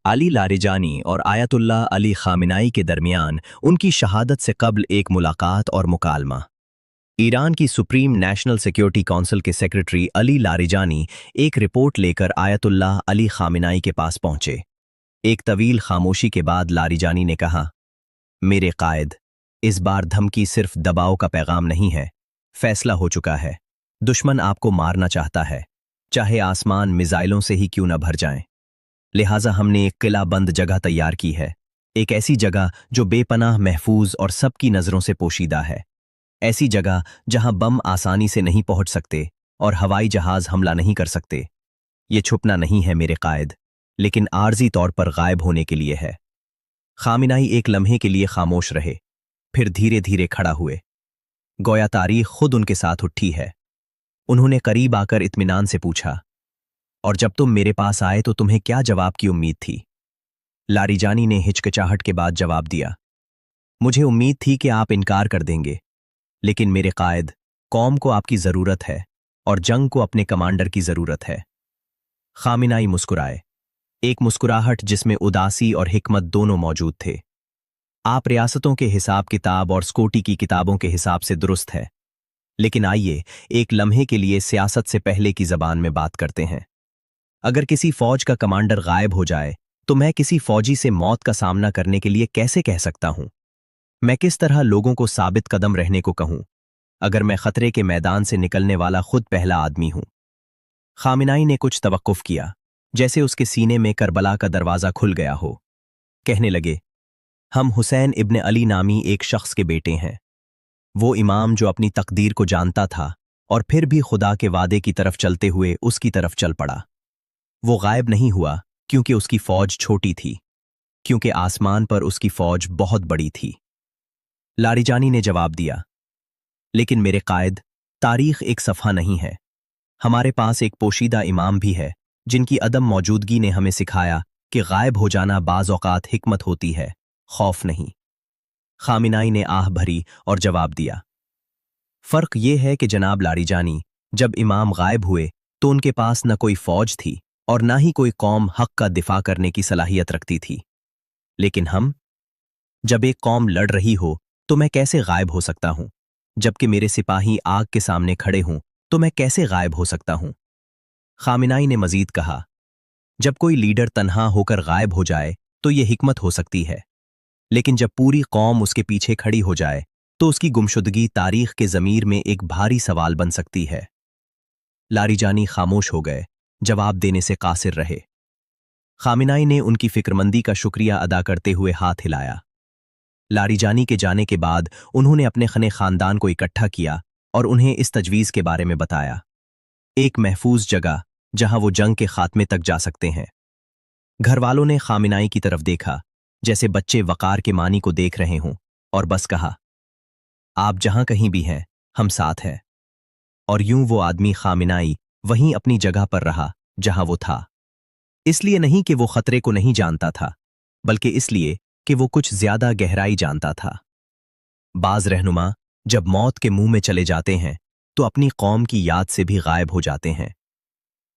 Ali Larijani और Ayatollah Ali खामिनाई के दरमियान उनकी शहादत से कबल एक मुलाकात और मुकालमा। ईरान की सुप्रीम नेशनल सिक्योरिटी काउंसिल के सेक्रेटरी अली लारिजानी एक रिपोर्ट लेकर आयतुल्लाह अली खामिनाई के पास पहुंचे। एक तवील खामोशी के बाद लारिजानी ने कहा, मेरे कायद, इस बार धमकी सिर्फ दबाव का पैगाम नहीं है, फैसला हो चुका है। दुश्मन आपको मारना चाहता है, चाहे आसमान मिसाइलों से ही क्यों न भर जाएं। लिहाजा हमने एक किला बंद जगह तैयार की है, एक ऐसी जगह जो बेपनाह महफूज और सबकी नजरों से पोशीदा है, ऐसी जगह जहां बम आसानी से नहीं पहुंच सकते और हवाई जहाज हमला नहीं कर सकते। ये छुपना नहीं है मेरे कायद, लेकिन आर्जी तौर पर गायब होने के लिए है। खामिनाई एक लम्हे के लिए खामोश रहे, फिर धीरे धीरे खड़ा हुए, गोया तारीख खुद उनके साथ उठी है। उन्होंने करीब आकर इत्मीनान से पूछा, और जब तुम मेरे पास आए तो तुम्हें क्या जवाब की उम्मीद थी? लारिजानी ने हिचकिचाहट के बाद जवाब दिया, मुझे उम्मीद थी कि आप इनकार कर देंगे, लेकिन मेरे कायद, कौम को आपकी जरूरत है और जंग को अपने कमांडर की जरूरत है। खामिनाई मुस्कुराए, एक मुस्कुराहट जिसमें उदासी और हिकमत दोनों मौजूद थे। आप रियासतों के हिसाब किताब और स्कोटी की किताबों के हिसाब से दुरुस्त है, लेकिन आइए एक लम्हे के लिए सियासत से पहले की जबान में बात करते हैं। अगर किसी फौज का कमांडर गायब हो जाए तो मैं किसी फौजी से मौत का सामना करने के लिए कैसे कह सकता हूं? मैं किस तरह लोगों को साबित कदम रहने को कहूं, अगर मैं खतरे के मैदान से निकलने वाला खुद पहला आदमी हूं? खामिनाई ने कुछ तवक्कुफ किया, जैसे उसके सीने में करबला का दरवाजा खुल गया हो। कहने लगे, हम हुसैन इब्न अली नामी एक शख्स के बेटे हैं, वो इमाम जो अपनी तकदीर को जानता था और फिर भी खुदा के वादे की तरफ चलते हुए उसकी तरफ चल पड़ा। वो गायब नहीं हुआ क्योंकि उसकी फौज छोटी थी, क्योंकि आसमान पर उसकी फौज बहुत बड़ी थी। लारिजानी ने जवाब दिया, लेकिन मेरे कायद, तारीख एक सफ़ा नहीं है। हमारे पास एक पोशीदा इमाम भी है जिनकी अदम मौजूदगी ने हमें सिखाया कि गायब हो जाना बाज़ औक़ात हिकमत होती है, खौफ नहीं। खामिनाई ने आह भरी और जवाब दिया, फ़र्क यह है कि जनाब लारिजानी, जब इमाम गायब हुए तो उनके पास न कोई फौज थी और ना ही कोई कौम हक का दिफा करने की सलाहियत रखती थी। लेकिन हम, जब एक कौम लड़ रही हो तो मैं कैसे गायब हो सकता हूं? जबकि मेरे सिपाही आग के सामने खड़े हों तो मैं कैसे गायब हो सकता हूं? खामिनाई ने मजीद कहा, जब कोई लीडर तन्हा होकर गायब हो जाए तो यह हिकमत हो सकती है, लेकिन जब पूरी कौम उसके पीछे खड़ी हो जाए तो उसकी गुमशुदगी तारीख के ज़मीर में एक भारी सवाल बन सकती है। लारिजानी खामोश हो गए, जवाब देने से कासिर रहे। खामिनाई ने उनकी फिक्रमंदी का शुक्रिया अदा करते हुए हाथ हिलाया। लारिजानी के जाने के बाद उन्होंने अपने खने खानदान को इकट्ठा किया और उन्हें इस तजवीज़ के बारे में बताया, एक महफूज जगह जहां वो जंग के खात्मे तक जा सकते हैं। घर वालों ने खामिनाई की तरफ देखा जैसे बच्चे वकार के मानी को देख रहे हों, और बस कहा, आप जहां कहीं भी हैं, हम साथ हैं। और यूं वो आदमी खामिनाई वहीं अपनी जगह पर रहा जहां वो था, इसलिए नहीं कि वो खतरे को नहीं जानता था, बल्कि इसलिए कि वो कुछ ज्यादा गहराई जानता था। बाज रहनुमा जब मौत के मुंह में चले जाते हैं तो अपनी कौम की याद से भी गायब हो जाते हैं,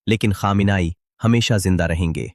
लेकिन खामिनाई हमेशा जिंदा रहेंगे।